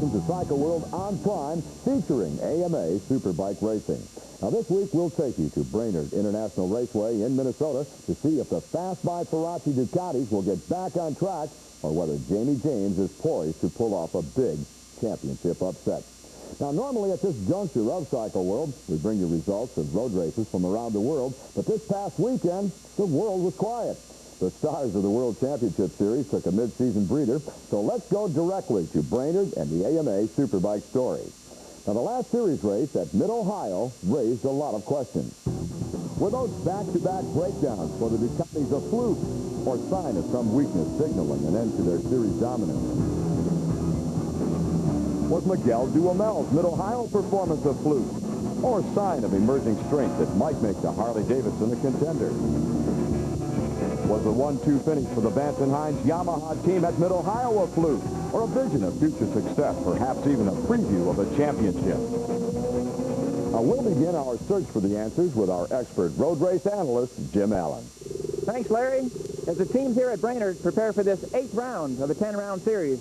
listen to Cycle World on Prime, featuring AMA Superbike racing. Now, this week, we'll take you to Brainerd International Raceway in Minnesota to see if the Fast by Ferracci Ducatis will get back on track or whether Jamie James is poised to pull off a big championship upset. Now, normally at this juncture of Cycle World, we bring you results of road races from around the world, but this past weekend, the world was quiet. The stars of the World Championship Series took a mid-season breather, so let's go directly to Brainerd and the AMA Superbike story. Now, the last series race at Mid-Ohio raised a lot of questions. Were those back-to-back breakdowns for the Ducatis a fluke or sign of some weakness signaling an end to their series dominance? Was Miguel Duhamel's Mid-Ohio performance a fluke or sign of emerging strength that might make the Harley-Davidson a contender? Was the 1-2 finish for the Vance & Hines Yamaha team at Mid-Ohio a fluke or a vision of future success, perhaps even a preview of a championship? Now, we'll begin our search for the answers with our expert road race analyst, Jim Allen. Thanks, Larry. As the teams here at Brainerd prepare for this 8th round of the 10-round series,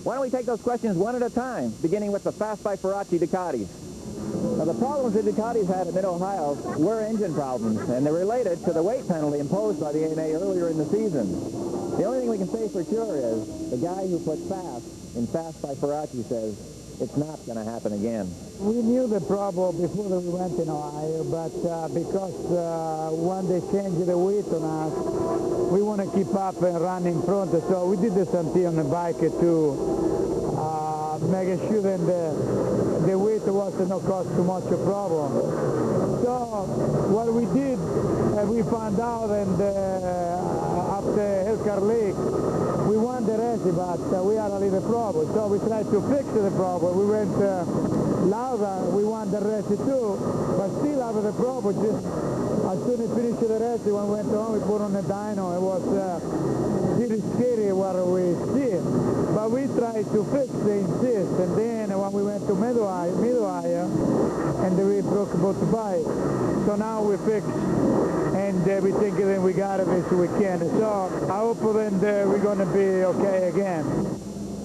why don't we take those questions one at a time, beginning with the Fast by Ferracci Ducatis. Now, the problems the Ducatis had at Mid-Ohio were engine problems, and they're related to the weight penalty imposed by the AMA earlier in the season. The only thing we can say for sure is the guy who put fast in Fast by Ferracci says it's not going to happen again. We knew the problem before we went in Ohio, but because when they changed the weight on us, we want to keep up and run in front. So we did something on the bike to make sure that the weight was not cause too much a problem. So what we did, we found out, and after Elkhart Lake, we won the race, but we had a little problem. So we tried to fix the problem. We went louder, we won the race too, but still have the problem. Just as soon as we finished the race, when we went home, we put on the dyno. It was really scary what we see. But we tried to fix the insist, and then when we went to Mid-Ohio, and we broke both bikes. So now we fixed, and we think that we got it this weekend. So I hope then we're going to be okay again.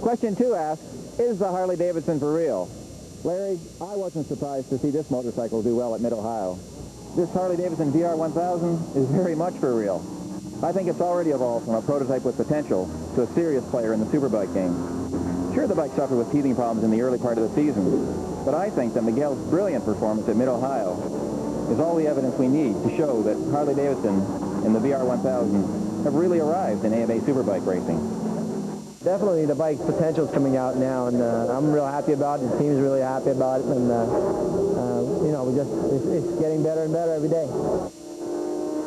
Question 2 asks, is the Harley-Davidson for real? Larry, I wasn't surprised to see this motorcycle do well at Mid-Ohio. This Harley-Davidson VR1000 is very much for real. I think it's already evolved from a prototype with potential to a serious player in the Superbike game. Sure, the bike suffered with teething problems in the early part of the season, but I think that Miguel's brilliant performance at Mid-Ohio is all the evidence we need to show that Harley-Davidson and the VR1000 have really arrived in AMA Superbike racing. Definitely the bike's potential is coming out now, and I'm real happy about it. The team's really happy about it, and you know, it's getting better and better every day.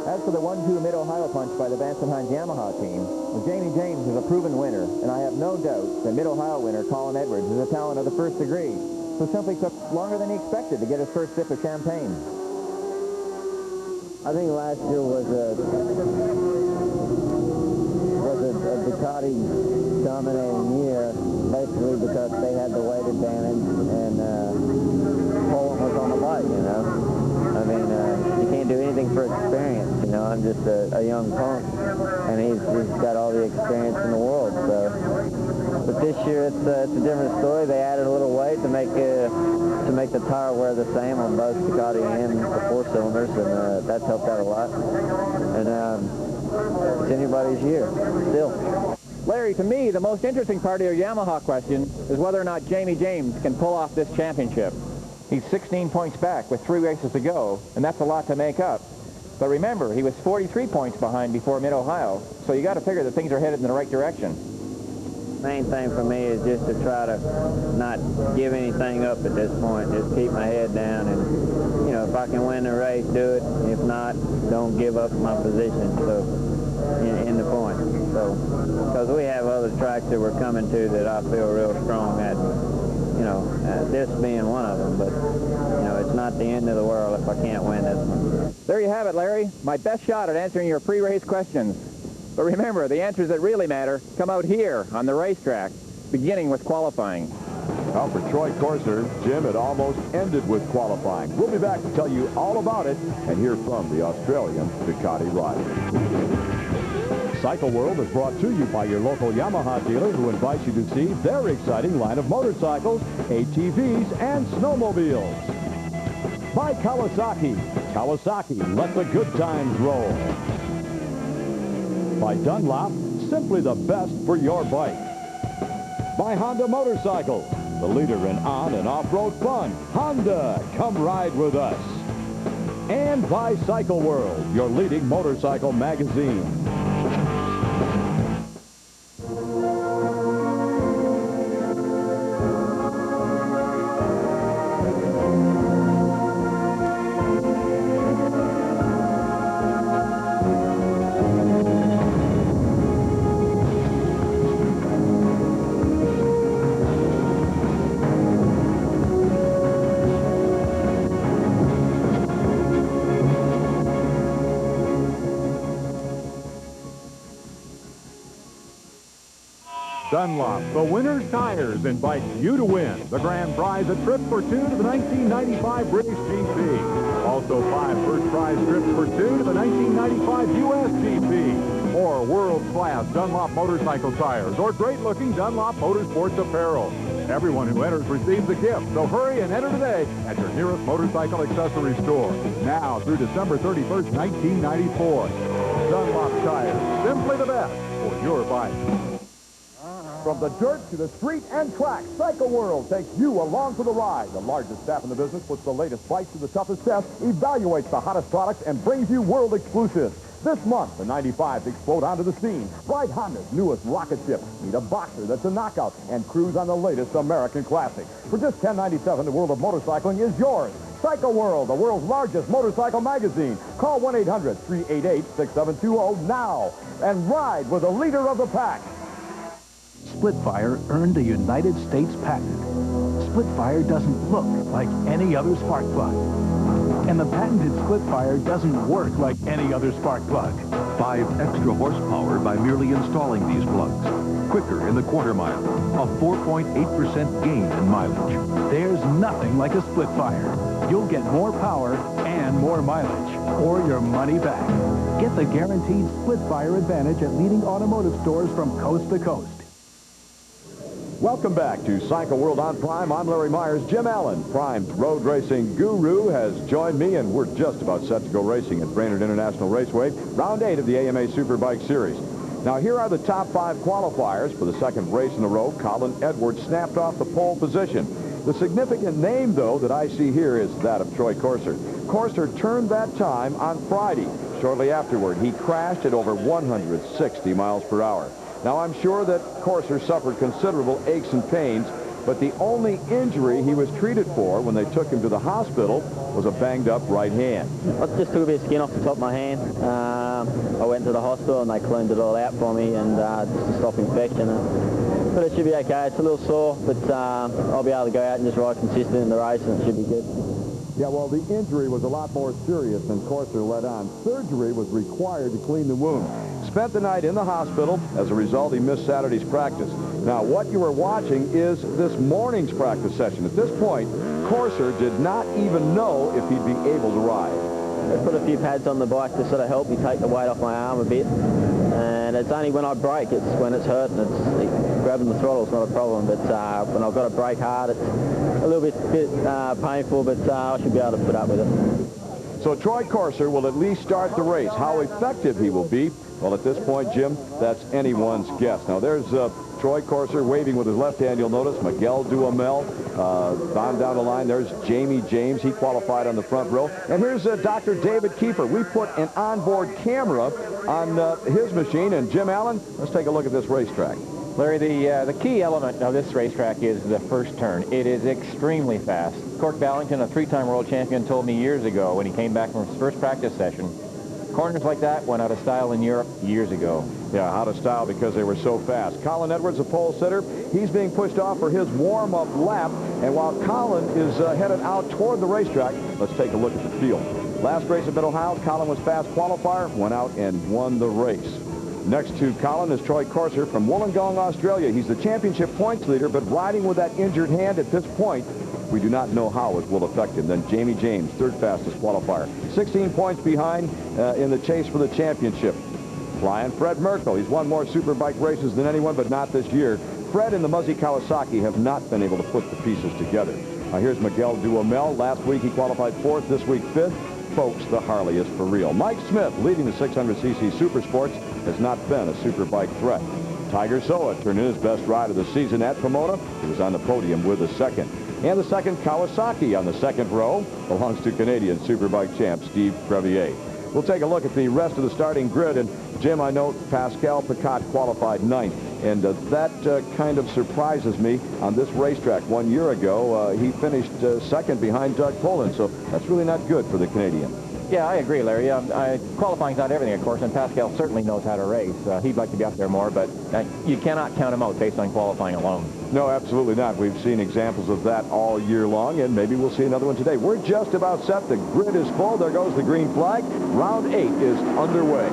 As for the 1-2 Mid-Ohio punch by the Vance & Hines Yamaha team, well, Jamie James is a proven winner, and I have no doubt that Mid-Ohio winner Colin Edwards is a talent of the first degree, who simply took longer than he expected to get his first sip of champagne. I think last year was a Ducati dominating year, basically because they had the weight advantage, and Poland was on the bike, you know. I mean, you can't do anything for experience, you know. I'm just a young punk, and he's got all the experience in the world. So, but this year it's a different story. They added a little weight to make the tire wear the same on both Ducati and the 4 cylinders, and that's helped out a lot. And it's anybody's year, still. Larry, to me, the most interesting part of your Yamaha question is whether or not Jamie James can pull off this championship. He's 16 points back with 3 races to go, and that's a lot to make up. But remember, he was 43 points behind before Mid-Ohio, so you got to figure that things are headed in the right direction. Main thing for me is just to try to not give anything up at this point. Just keep my head down, and you know, if I can win the race, do it. If not, don't give up my position. So in the point. So because we have other tracks that we're coming to that I feel real strong at. You know, this being one of them, but, you know, it's not the end of the world if I can't win this one. There you have it, Larry. My best shot at answering your pre-race questions. But remember, the answers that really matter come out here on the racetrack, beginning with qualifying. Well, for Troy Corser, Jim, it almost ended with qualifying. We'll be back to tell you all about it and hear from the Australian Ducati rider. Cycle World is brought to you by your local Yamaha dealer, who invites you to see their exciting line of motorcycles, ATVs, and snowmobiles. By Kawasaki. Kawasaki, let the good times roll. By Dunlop, simply the best for your bike. By Honda Motorcycles, the leader in on and off-road fun. Honda, come ride with us. And by Cycle World, your leading motorcycle magazine. Dunlop, the winner's tires, invites you to win the grand prize, a trip for two to the 1995 British GP. Also 5 first prize trips for two to the 1995 US GP. Or world-class Dunlop motorcycle tires, or great-looking Dunlop Motorsports apparel. Everyone who enters receives a gift, so hurry and enter today at your nearest motorcycle accessory store. Now through December 31st, 1994. Dunlop tires, simply the best for your bike. From the dirt to the street and track, Cycle World takes you along for the ride. The largest staff in the business puts the latest bikes to the toughest test, evaluates the hottest products, and brings you world exclusives. This month, the 95s explode onto the scene. Ride Honda's newest rocket ship, meet a Boxer that's a knockout, and cruise on the latest American classic. For just $10.97, the world of motorcycling is yours. Cycle World, the world's largest motorcycle magazine. Call 1-800-388-6720 now and ride with the leader of the pack. Splitfire earned a United States patent. Splitfire doesn't look like any other spark plug. And the patented Splitfire doesn't work like any other spark plug. 5 extra horsepower by merely installing these plugs. Quicker in the quarter mile. A 4.8% gain in mileage. There's nothing like a Splitfire. You'll get more power and more mileage, or your money back. Get the guaranteed Splitfire advantage at leading automotive stores from coast to coast. Welcome back to Cycle World on Prime. I'm Larry Myers. Jim Allen, Prime's road racing guru, has joined me, and we're just about set to go racing at Brainerd International Raceway, round 8 of the AMA Superbike Series. Now, here are the top 5 qualifiers for the second race in a row. Colin Edwards snapped off the pole position. The significant name, though, that I see here is that of Troy Corser. Corser turned that time on Friday. Shortly afterward, he crashed at over 160 miles per hour. Now, I'm sure that Corser suffered considerable aches and pains, but the only injury he was treated for when they took him to the hospital was a banged-up right hand. I just took a bit of skin off the top of my hand. I went to the hospital and they cleaned it all out for me, and just to stop infection. But it should be okay. It's a little sore, but I'll be able to go out and just ride consistent in the race, and it should be good. Yeah, well, the injury was a lot more serious than Corser let on. Surgery was required to clean the wound. Spent the night in the hospital. As a result, he missed Saturday's practice. Now, what you are watching is this morning's practice session. At this point, Corser did not even know if he'd be able to ride. I put a few pads on the bike to sort of help me take the weight off my arm a bit. And it's only when I brake, it's when it's hurting. Grabbing the throttle is not a problem, but when I've got to brake hard, it's a little bit painful, but I should be able to put up with it. So Troy Corser will at least start the race. How effective he will be, well, at this point, Jim, that's anyone's guess. Now, there's Troy Corser waving with his left hand, you'll notice. Miguel Duhamel on down the line. There's Jamie James. He qualified on the front row. And here's Dr. David Kiefer. We put an onboard camera on his machine. And Jim Allen, let's take a look at this racetrack. Larry, the key element of this racetrack is the first turn. It is extremely fast. Cork Ballington, a 3-time world champion, told me years ago when he came back from his first practice session, corners like that went out of style in Europe years ago. Yeah, out of style because they were so fast. Colin Edwards, the pole sitter, he's being pushed off for his warm-up lap. And while Colin is headed out toward the racetrack, let's take a look at the field. Last race at Mid-Ohio, Colin was fast qualifier, went out and won the race. Next to Colin is Troy Corser from Wollongong, Australia. He's the championship points leader, but riding with that injured hand at this point, we do not know how it will affect him. Then Jamie James, third fastest qualifier. 16 points behind in the chase for the championship. flying. Fred Merkel, he's won more Superbike races than anyone, but not this year. Fred and the Muzzy Kawasaki have not been able to put the pieces together. Here's Miguel Duhamel. Last week he qualified 4th, this week 5th. Folks, the Harley is for real. Mike Smith, leading the 600cc Supersports, has not been a Superbike threat. Tiger Soa turned in his best ride of the season at Pomona. He was on the podium with a second. And the second Kawasaki on the second row belongs to Canadian Superbike champ Steve Crevier. We'll take a look at the rest of the starting grid. And Jim, I know Pascal Picot qualified 9th. And that kind of surprises me on this racetrack. 1 year ago, he finished 2nd behind Doug Poland. So that's really not good for the Canadian. Yeah, I agree, Larry. Qualifying's not everything, of course, and Pascal certainly knows how to race. He'd like to be up there more, but you cannot count him out based on qualifying alone. No, absolutely not. We've seen examples of that all year long, and maybe we'll see another one today. We're just about set. The grid is full. There goes the green flag. Round 8 is underway.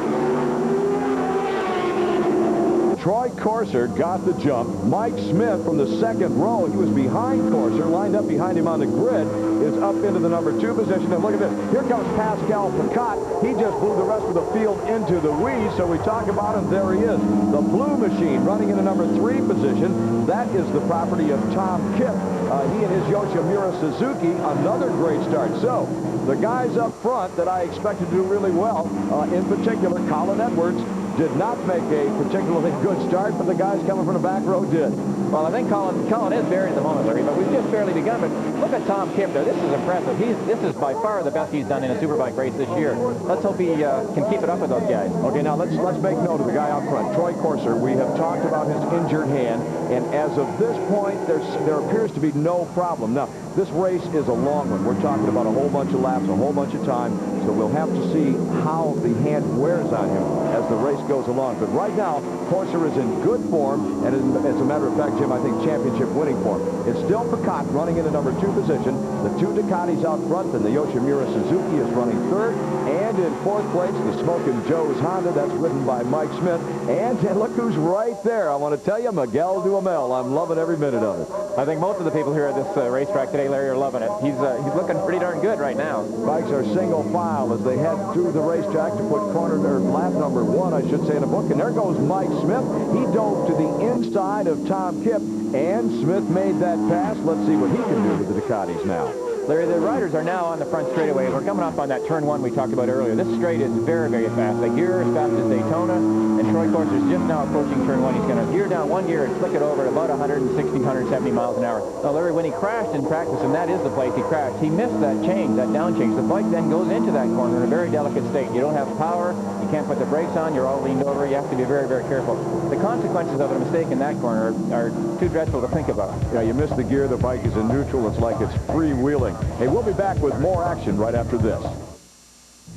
Troy Corser got the jump. Mike Smith from the second row, he was behind Corser, lined up behind him on the grid, is up into the number 2 position. And look at this. Here comes Pascal Picot. He just blew the rest of the field into the weeds, so we talk about him. There he is. The blue machine running in the number 3 position. That is the property of Tom Kipp. He and his Yoshimura Suzuki, another great start. So the guys up front that I expected to do really well, in particular, Colin Edwards, did not make a particularly good start, but the guys coming from the back row did. Well, I think Colin is buried at the moment, Larry, but we've just barely begun. But look at Tom Kipp there. This is impressive. This is by far the best he's done in a Superbike race this year. Let's hope he can keep it up with those guys. Okay, now let's make note of the guy out front, Troy Corser. We have talked about his injured hand, and as of this point, there appears to be no problem. Now, this race is a long one. We're talking about a whole bunch of laps, a whole bunch of time, so we'll have to see how the hand wears on him as the race goes along. But right now, Corser is in good form, and as a matter of fact, Jim, I think championship winning form. It's still Picot running in the number 2 position. The 2 Ducatis out front, and the Yoshimura Suzuki is running 3rd. And in 4th place, the Smokin' Joe's Honda. That's ridden by Mike Smith. And look who's right there. I want to tell you, Miguel Duhamel. I'm loving every minute of it. I think most of the people here at this racetrack today, Larry, are loving it. He's looking pretty darn good right now. Bikes are single file as they head through the racetrack to put lap number 1, I should say, in the book. And there goes Mike Smith. He dove to the inside of Tom Kipp, and Smith made that pass. Let's see what he can do with the Ducatis now. Larry, the riders are now on the front straightaway. We're coming up on that turn 1 we talked about earlier. This straight is very, very fast. They gear as fast as Daytona, and Troy Corser is just now approaching turn 1. He's going to gear down 1 gear and flick it over at about 160, 170 miles an hour. Now, Larry, when he crashed in practice, and that is the place he crashed, he missed that change, that down change. The bike then goes into that corner in a very delicate state. You don't have power. You can't put the brakes on. You're all leaned over. You have to be very, very careful. The consequences of a mistake in that corner are too dreadful to think about. Yeah, you miss the gear. The bike is in neutral. It's like it's freewheeling. Hey, we'll be back with more action right after this.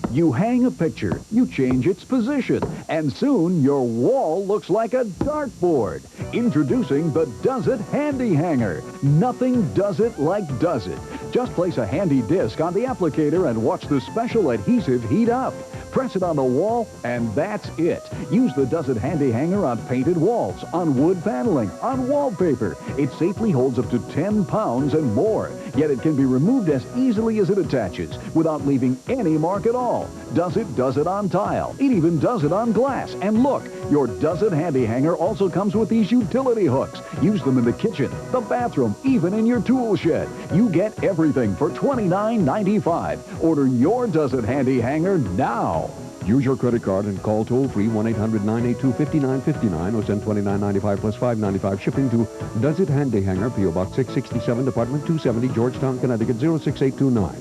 You hang a picture, you change its position, and soon your wall looks like a dartboard. Introducing the Does It Handy Hanger. Nothing does it like does it. Just place a handy disc on the applicator and watch the special adhesive heat up. Press it on the wall, and that's it. Use the Does It Handy Hanger on painted walls, on wood paneling, on wallpaper. It safely holds up to 10 pounds and more, yet it can be removed as easily as it attaches without leaving any mark at all. Does it on tile. It even does it on glass. And look, your Does It Handy Hanger also comes with these utility hooks. Use them in the kitchen, the bathroom, even in your tool shed. You get everything for $29.95. Order your Does It Handy Hanger now. Use your credit card and call toll-free 1-800-982-5959 or send $29.95 plus $5.95 shipping to Does It Handy Hanger, P.O. Box 667, Department 270, Georgetown, Connecticut 06829.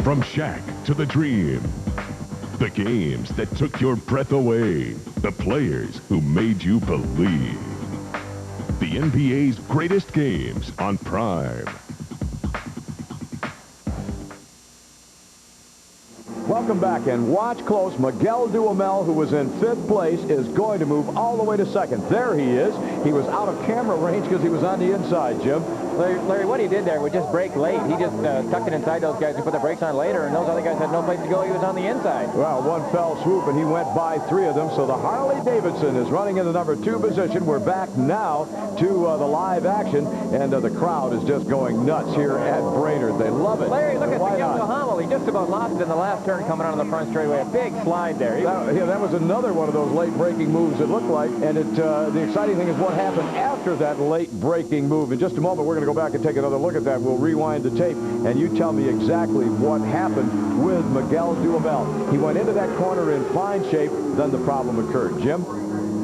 From shack to the dream. The games that took your breath away. The players who made you believe. The NBA's greatest games on Prime. Welcome back, and watch close. Miguel Duhamel, who was in 5th place, is going to move all the way to 2nd. There he is. He was out of camera range because he was on the inside, Jim. Larry, what he did there was just brake late. He just tucked it inside those guys who put the brakes on later, and those other guys had no place to go. He was on the inside. Well, one fell swoop, and he went by 3 of them. So the Harley Davidson is running in the number 2 position. We're back now to the live action, and the crowd is just going nuts here at Brainerd. They love it. Larry, look at Miguel Duhamel. He just about lost it in the last turn coming out of the front straightaway. A big slide there. Yeah, that was another one of those late braking moves, it looked like. And the exciting thing is what happened after that late braking move. In just a moment, we're going to go back and take another look at that. We'll rewind the tape, and you tell me exactly what happened with Miguel Duhamel. He went into that corner in fine shape, then the problem occurred. Jim?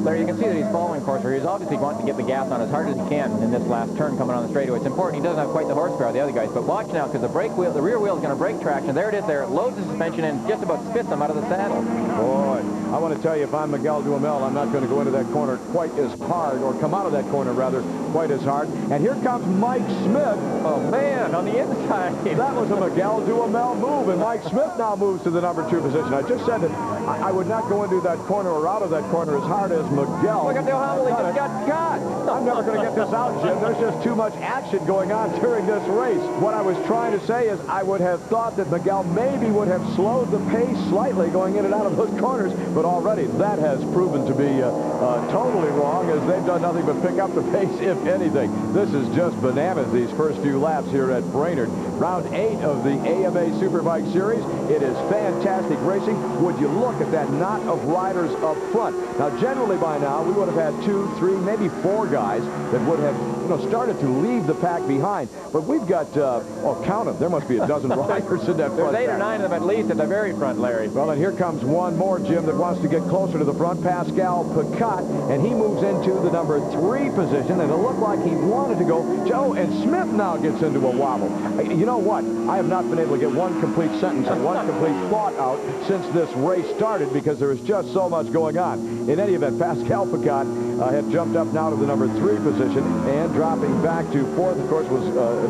Larry, you can see that he's following Corser. He's obviously wanting to get the gas on as hard as he can in this last turn coming on the straightaway. It's important. He doesn't have quite the horsepower of the other guys. But watch now, because the rear wheel is going to break traction. There it is there. It loads the suspension and just about spits him out of the saddle. Boy, I want to tell you, if I'm Miguel Duhamel, I'm not going to go into that corner quite as hard, or come out of that corner, rather, quite as hard. And here comes Mike Smith. Oh, man, on the inside. That was a Miguel Duhamel move, and Mike Smith now moves to the number 2 position. I just said that I would not go into that corner or out of that corner as hard as Miguel. Look at Duhamel, he just got caught. I'm never going to get this out, Jim. There's just too much action going on during this race. What I was trying to say is I would have thought that Miguel maybe would have slowed the pace slightly going in and out of those corners, but already that has proven to be totally wrong, as they've done nothing but pick up the pace, if anything. This is just bananas, these first few laps here at Brainerd. Round 8 of the AMA Superbike Series. It is fantastic racing. Would you look at that knot of riders up front? Now, generally by now, we would have had 2, 3, maybe 4 guys that would have, started to leave the pack behind. But we've got, count them. There must be a dozen riders in that front. There's 8 or 9 of them at least at the very front, Larry. Well, and here comes one more, Jim, that wants to get closer to the front, Pascal Picat, and he moves into the number 3 position, and it looked like he wanted to go. Joe, and Smith now gets into a wobble. You know what? I have not been able to get one complete sentence and one complete thought out since this race started, because there is just so much going on. In any event, Pascal Picat had jumped up now to the number 3 position, and dropping back to 4th, of course, was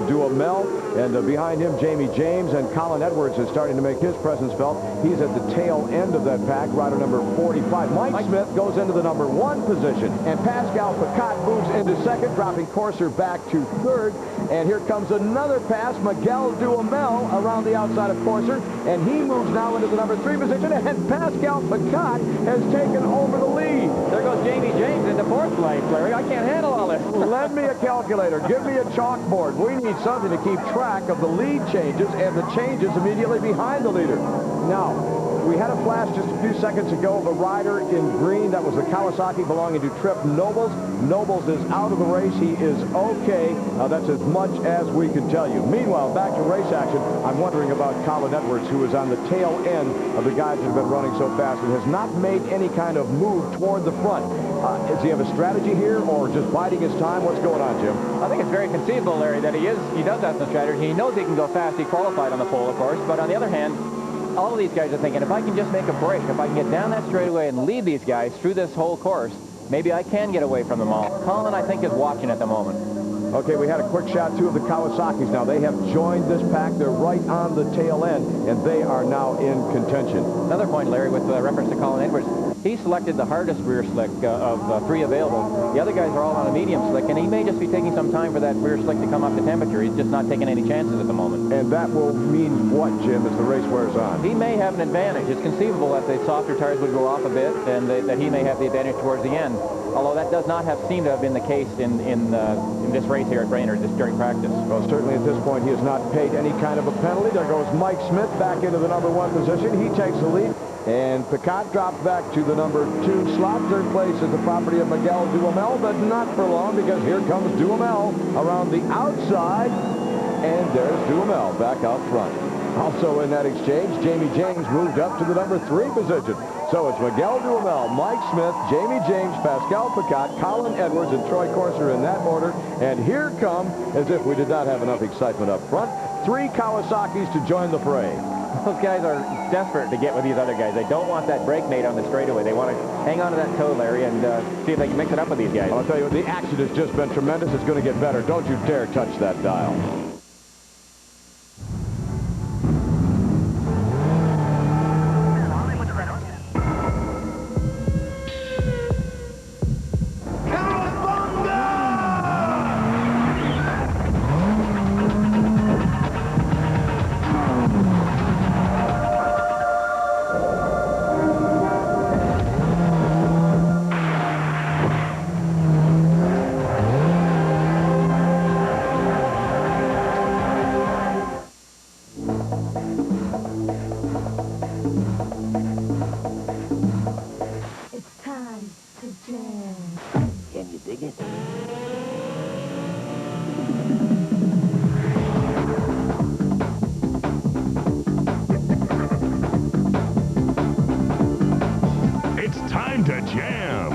Duhamel, and behind him, Jamie James, and Colin Edwards is starting to make his presence felt. He's at the tail end of that pack, rider number 45. Mike Smith goes into the number 1 position, and Pascal Picat moves into 2nd, dropping Corser back to 3rd. And here comes another pass, Miguel Duhamel around the outside of Corser, and he moves now into the number 3 position, and Pascal Picat has taken over the lead. There goes Jamie James into 4th place, Larry. I can't handle all this. Lend me a calculator. Give me a chalkboard. We need something to keep track of the lead changes and the changes immediately behind the leader. Now, we had a flash just a few seconds ago of a rider in green. That was the Kawasaki belonging to Trip Nobles. Nobles is out of the race. He is okay. That's as much as we can tell you. Meanwhile, back to race action, I'm wondering about Colin Edwards, who is on the tail end of the guys that have been running so fast and has not made any kind of move toward the front. Does he have a strategy here, or just biding his time? What's going on, Jim? I think it's very conceivable, Larry, that he does have some strategy. He knows he can go fast. He qualified on the pole, of course, but on the other hand, all of these guys are thinking, if I can just make a break, if I can get down that straightaway and lead these guys through this whole course, maybe I can get away from them all. Colin, I think, is watching at the moment. Okay, we had a quick shot, too, of the Kawasaki's now. They have joined this pack. They're right on the tail end, and they are now in contention. Another point, Larry, with reference to Colin Edwards. He selected the hardest rear slick of 3 available. The other guys are all on a medium slick, and he may just be taking some time for that rear slick to come up to temperature. He's just not taking any chances at the moment. And that will mean what, Jim, as the race wears on? He may have an advantage. It's conceivable that the softer tires would go off a bit, and that he may have the advantage towards the end. Although that does not seem to have been the case in this race here at Brainerd during practice. Well, certainly at this point, he has not paid any kind of a penalty. There goes Mike Smith back into the number 1 position. He takes the lead. And Picat drops back to the number 2 slot. 3rd place is the property of Miguel Duhamel, but not for long, because here comes Duhamel around the outside. And there's Duhamel back out front. Also in that exchange, Jamie James moved up to the number 3 position. So it's Miguel Duhamel, Mike Smith, Jamie James, Pascal Picat, Colin Edwards, and Troy Corser in that order. And here come, as if we did not have enough excitement up front, 3 Kawasaki's to join the fray. Those guys are desperate to get with these other guys. They don't want that brake mate on the straightaway. They want to hang on to that toe, Larry, and see if they can mix it up with these guys. I'll tell you, the action has just been tremendous. It's going to get better. Don't you dare touch that dial.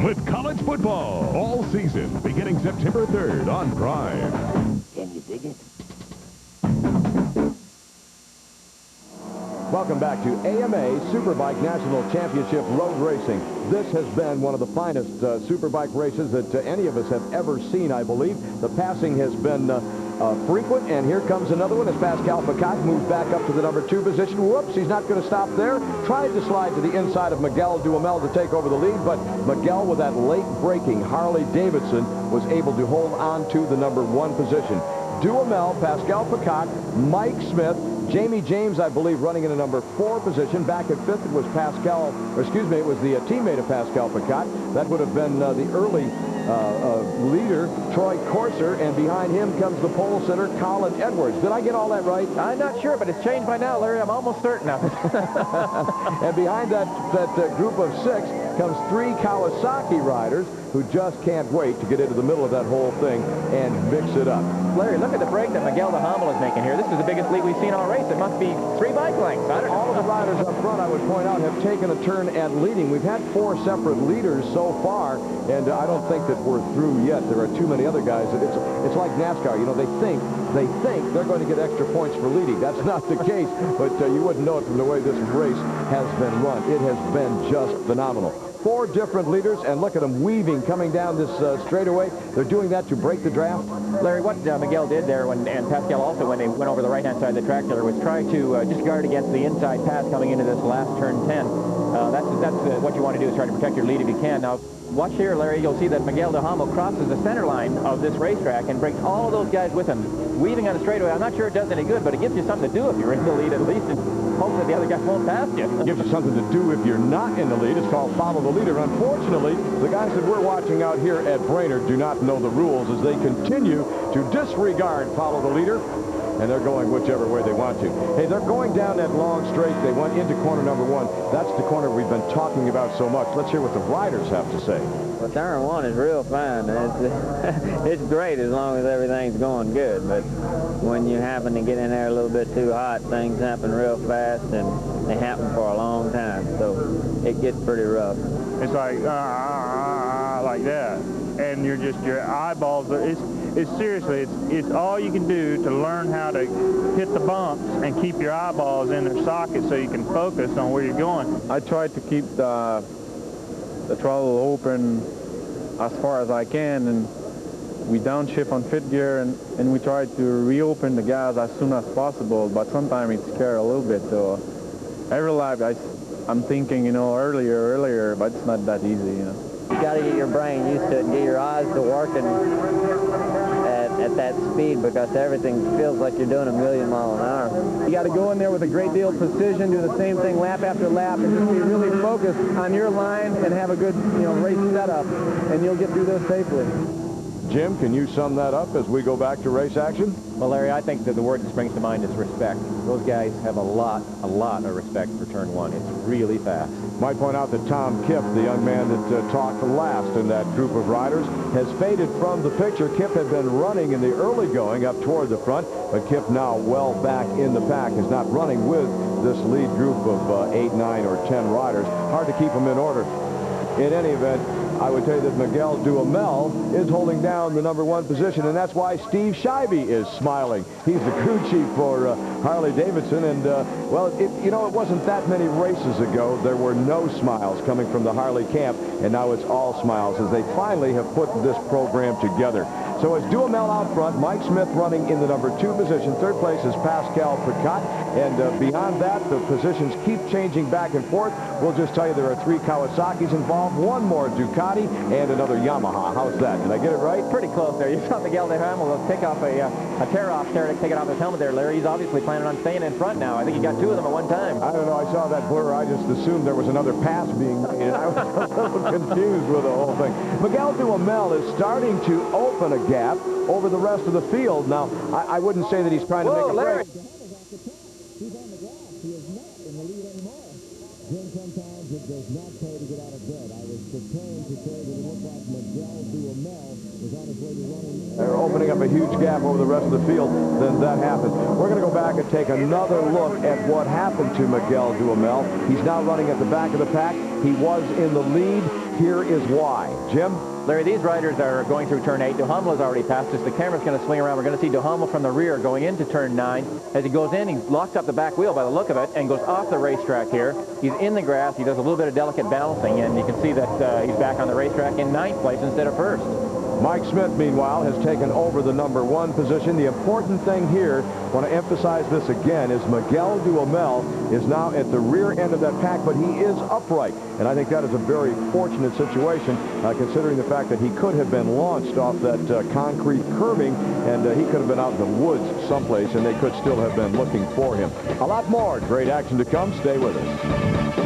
with college football all season, beginning September 3rd on Prime. Can you dig it? Welcome back to AMA Superbike National Championship Road Racing. This has been one of the finest Superbike races that any of us have ever seen, I believe. The passing has been frequent, and here comes another one as Pascal Pacat moves back up to the number 2 position. Whoops, he's not going to stop there. Tried to slide to the inside of Miguel Duhamel to take over the lead, but Miguel, with that late braking Harley Davidson, was able to hold on to the number 1 position. Duhamel, Pascal Pacat, Mike Smith, Jamie James, I believe, running in a number 4 position. Back at 5th, it was Pascal, or excuse me, it was the teammate of Pascal Pacat. That would have been the early leader, Troy Corser, and behind him comes the pole sitter, Colin Edwards. Did I get all that right? I'm not sure, but it's changed by now, Larry. I'm almost certain of it. And behind that group of 6 comes 3 Kawasaki riders who just can't wait to get into the middle of that whole thing and mix it up. Larry, look at the break that Miguel Duhamel is making here. This is the biggest lead we've seen all race. It must be 3 bike lengths. I don't know. All of the riders up front, I would point out, have taken a turn at leading. We've had 4 separate leaders so far, and I don't think that we're through yet. There are too many other guys. It's like NASCAR. You know, they think they're going to get extra points for leading. That's not the case, but you wouldn't know it from the way this race has been run. It has been just phenomenal. 4 different leaders, and look at them weaving coming down this straightaway. They're doing that to break the draft. Larry, what Miguel did there, and Pascal also, when they went over the right-hand side of the track there, was try to just guard against the inside pass coming into this last turn 10. That's what you want to do, is try to protect your lead if you can. Now, watch here, Larry. You'll see that Miguel Duhamel crosses the center line of this racetrack and brings all of those guys with him, weaving on a straightaway. I'm not sure it does any good, but it gives you something to do if you're in the lead, at least, and hope that the other guys won't pass you. It gives you something to do if you're not in the lead. It's called follow the leader. Unfortunately, the guys that we're watching out here at Brainerd do not know the rules as they continue to disregard follow the leader, and they're going whichever way they want to. Hey, they're going down that long straight. They went into corner number 1. That's the corner we've been talking about so much. Let's hear what the riders have to say. Well, turn 1 is real fine. It's great as long as everything's going good, but when you happen to get in there a little bit too hot, things happen real fast, and they happen for a long time, so it gets pretty rough. It's like that, and your eyeballs are, it's seriously, it's all you can do to learn how to hit the bumps and keep your eyeballs in their sockets so you can focus on where you're going. I try to keep the throttle open as far as I can, and we downshift on 5th gear, and we try to reopen the gas as soon as possible, but sometimes it's scary a little bit. So every lap I'm thinking, you know, earlier, but it's not that easy, you know. You got to get your brain used to it and get your eyes to working at that speed, because everything feels like you're doing a million miles an hour. You got to go in there with a great deal of precision, do the same thing lap after lap, and just be really focused on your line and have a good, you know, race setup, and you'll get through this safely. Jim, can you sum that up as we go back to race action? Well, Larry, I think that the word that springs to mind is respect. Those guys have a lot of respect for turn 1. It's really fast. Might point out that Tom Kipp, the young man that talked last in that group of riders, has faded from the picture. Kipp had been running in the early going up toward the front, but Kipp now well back in the pack, is not running with this lead group of 8, 9, or 10 riders. Hard to keep them in order. In any event, I would tell you that Miguel Duhamel is holding down the number 1 position, and that's why Steve Scheibe is smiling. He's the crew chief for Harley Davidson, and, well, you know, it wasn't that many races ago. There were no smiles coming from the Harley camp, and now it's all smiles as they finally have put this program together. So it's Duhamel out front, Mike Smith running in the number 2 position. 3rd place is Pascal Pacat, and beyond that, the positions keep changing back and forth. We'll just tell you there are 3 Kawasaki's involved, 1 more Ducati, and another Yamaha. How's that? Did I get it right? Pretty close there. You saw Miguel Duhamel take off a tear-off there to take it off his helmet there, Larry. He's obviously planning on staying in front now. I think he got 2 of them at one time. I don't know. I saw that blur. I just assumed there was another pass being made, and I was a little confused with the whole thing. Miguel Duhamel is starting to open a gap over the rest of the field. Now, I wouldn't say that he's trying to make a break. He's on the grass. He is not in the lead anymore. Jim, sometimes it does not pay to get out of bed. I was preparing to say that it looked like Miguel Duhamel was on his way to running. They're opening up a huge gap over the rest of the field. Then that happened. We're going to go back and take another look at what happened to Miguel Duhamel. He's now running at the back of the pack. He was in the lead. here is why. Jim? Larry, these riders are going through turn 8. Duhamel has already passed us. The camera's going to swing around. We're going to see Duhamel from the rear going into turn 9. As he goes in, he locks up the back wheel by the look of it and goes off the racetrack here. He's in the grass. He does a little bit of delicate balancing, and you can see that he's back on the racetrack in 9th place instead of 1st. Mike Smith, meanwhile, has taken over the number 1 position. The important thing here, I want to emphasize this again, is Miguel Duhamel is now at the rear end of that pack, but he is upright. And I think that is a very fortunate situation, considering the fact that he could have been launched off that concrete curbing, and he could have been out in the woods someplace, and they could still have been looking for him. A lot more great action to come. Stay with us.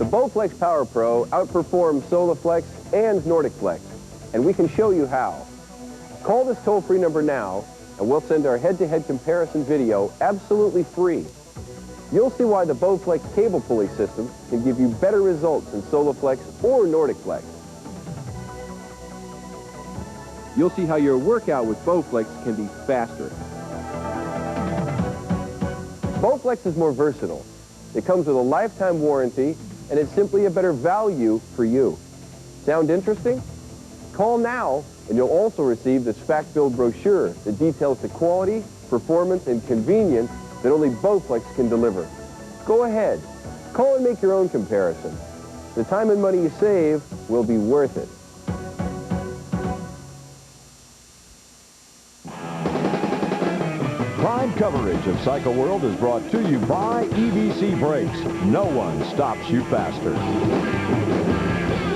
Bowflex Power Pro outperforms Solaflex and Nordic Flex, and we can show you how. Call this toll-free number now, and we'll send our head-to-head comparison video absolutely free. You'll see why the Bowflex cable pulley system can give you better results than Solaflex or Nordic Flex. You'll see how your workout with Bowflex can be faster. Bowflex is more versatile. It comes with a lifetime warranty, and it's simply a better value for you. Sound interesting? Call now, and you'll also receive this fact-filled brochure that details the quality, performance, and convenience that only Bowflex can deliver. Go ahead. Call and make your own comparison. The time and money you save will be worth it. Prime coverage of Cycle World is brought to you by EBC Brakes. No one stops you faster.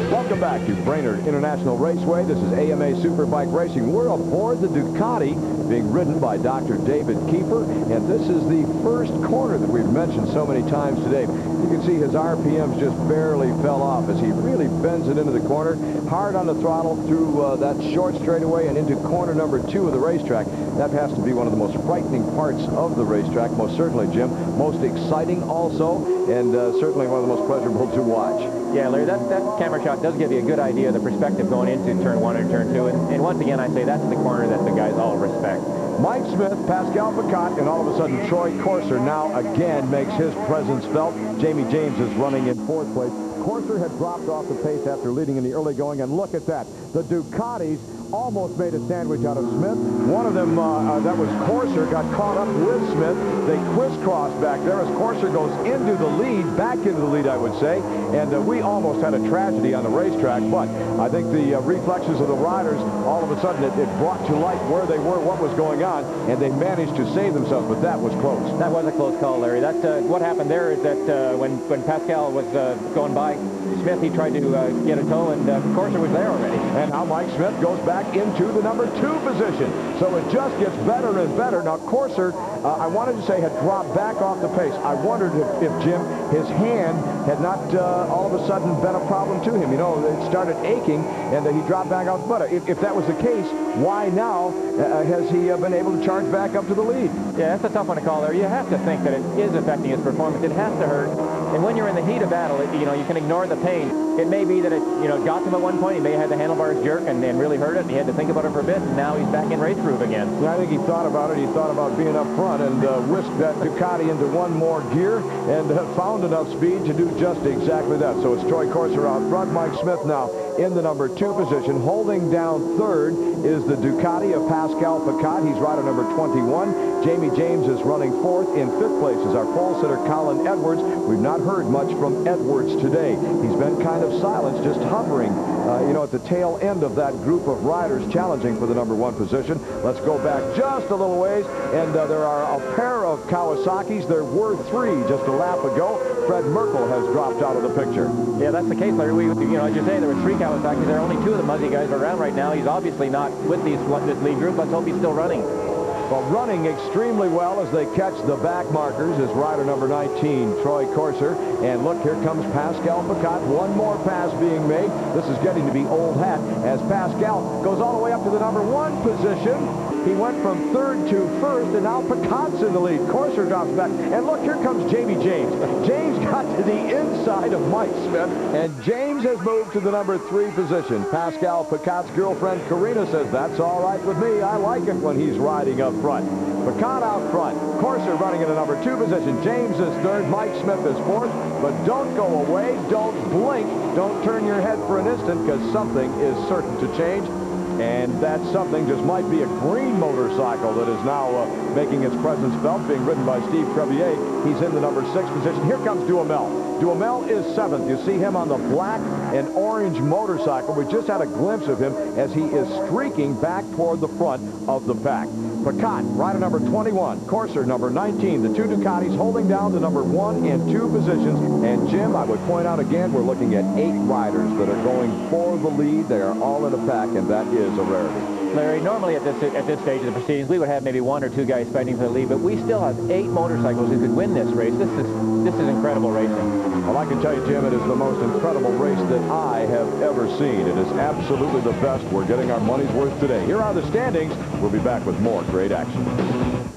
Welcome back to Brainerd International Raceway. This is AMA Superbike Racing. We're aboard the Ducati being ridden by Dr. David Kiefer, and this is the first corner that we've mentioned so many times today. You can see his RPMs just barely fell off as he really bends it into the corner, hard on the throttle through that short straightaway and into corner number 2 of the racetrack. That has to be one of the most frightening parts of the racetrack, most certainly, Jim. Most exciting also, and certainly one of the most pleasurable to watch. Yeah, Larry, that camera shot does give you a good idea of the perspective going into turn 1 and turn 2. And once again, I say that's the corner that the guys all respect. Mike Smith, Pascal Picotte, and all of a sudden Troy Corser now again makes his presence felt. Jamie James is running in 4th place. Corser had dropped off the pace after leading in the early going, and look at that. The Ducatis almost made a sandwich out of Smith. One of them, that was Corser, got caught up with Smith. They crisscrossed back there as Corser goes into the lead, back into the lead, I would say. And we almost had a tragedy on the racetrack, but I think the reflexes of the riders, all of a sudden it brought to light where they were, what was going on, and they managed to save themselves, but that was close. That was a close call, Larry. What happened there is that when Pascal was going by Smith, he tried to get a tow, and Corser was there already. And now Mike Smith goes back into the number 2 position. So it just gets better and better. Now Corser, I wanted to say, had dropped back off the pace. I wondered if Jim, his hand had not all of a sudden been a problem to him. You know, it started aching, and he dropped back out. But if that was the case, why now has he been able to charge back up to the lead? Yeah, that's a tough one to call there. You have to think that it is affecting his performance. It has to hurt. And when you're in the heat of battle, you can ignore the pain. It may be that it, got to him at one point. He may have had the handlebars jerk and really hurt it, and he had to think about it for a bit, and now he's back in race groove again. Yeah, I think he thought about it. He thought about being up front and whisked that Ducati into one more gear and found enough speed to do just exactly that. So it's Troy Corser out front. Mike Smith now in the number 2 position. Holding down third is the Ducati of Pascal Picat. He's rider number 21. Jamie James is running fourth. In fifth place is our pole sitter, Colin Edwards. We've not heard much from Edwards today. He's been kind of silent, just hovering, at the tail end of that group of riders challenging for the number 1 position. Let's go back just a little ways, and there are a pair of Kawasaki's. There were 3 just a lap ago. Fred Merkel has dropped out of the picture. Yeah, that's the case, Larry. As you say, there were 3 Kawasaki's. There are only 2 of the Muzzy guys around right now. He's obviously not with this lead group. Let's hope he's still running. Well, running extremely well as they catch the back markers is rider number 19, Troy Corser. And look, here comes Pascal Picat. One more pass being made. This is getting to be old hat as Pascal goes all the way up to the number 1 position. He went from third to first, and now Picat's in the lead. Corser drops back. And look, here comes Jamie James. James got to the inside of Mike Smith, and James has moved to the number 3 position. Pascal Picat's girlfriend, Karina, says, that's all right with me. I like it when he's riding up front. Picat out front. Corser running in the number 2 position. James is third. Mike Smith is fourth. But don't go away. Don't blink. Don't turn your head for an instant, because something is certain to change. And that something just might be a green motorcycle that is now making its presence felt, being ridden by Steve Crevier. He's in the number 6 position. Here comes Duhamel. Duhamel is 7th. You see him on the black and orange motorcycle. We just had a glimpse of him as he is streaking back toward the front of the pack. Picat, rider number 21. Corser, number 19. The 2 Ducatis holding down the number 1 and 2 positions. And, Jim, I would point out again, we're looking at 8 riders that are going for the lead. They are all in a pack, and that is a rarity. Larry, normally at this stage of the proceedings, we would have maybe 1 or 2 guys fighting for the lead, but we still have 8 motorcycles who could win this race. This is incredible racing. Well, I can tell you, Jim, it is the most incredible race that I have ever seen. It is absolutely the best. We're getting our money's worth today. Here are the standings. We'll be back with more great action.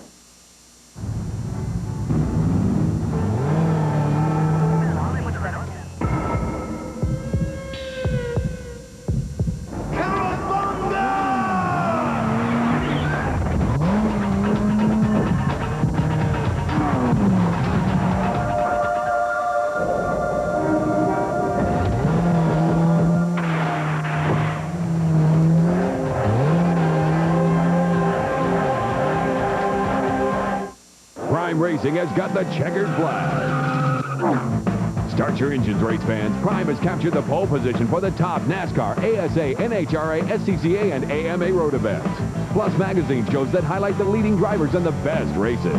Racing has got the checkered flag. Start your engines, race fans. Prime has captured the pole position for the top NASCAR, ASA, NHRA, SCCA, and AMA road events. Plus magazine shows that highlight the leading drivers in the best races.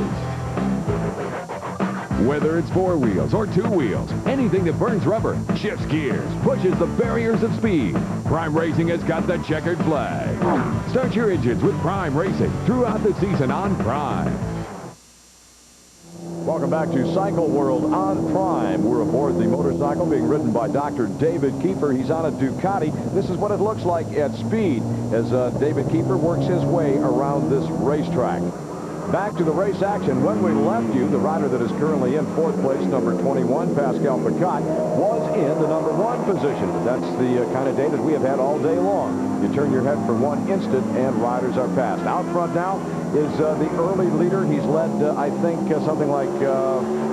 Whether it's 4 wheels or 2 wheels, anything that burns rubber, shifts gears, pushes the barriers of speed, Prime Racing has got the checkered flag. Start your engines with Prime Racing throughout the season on Prime. Welcome back to Cycle World on Prime. We're aboard the motorcycle being ridden by Dr. David Kiefer. He's on a Ducati. This is what it looks like at speed as David Kiefer works his way around this racetrack. Back to the race action. When we left you, the rider that is currently in 4th place, number 21, Pascal Picat, was in the number 1 position. That's the kind of day that we have had all day long. You turn your head for 1 instant and riders are passed. Out front now is the early leader. He's led, I think, something like,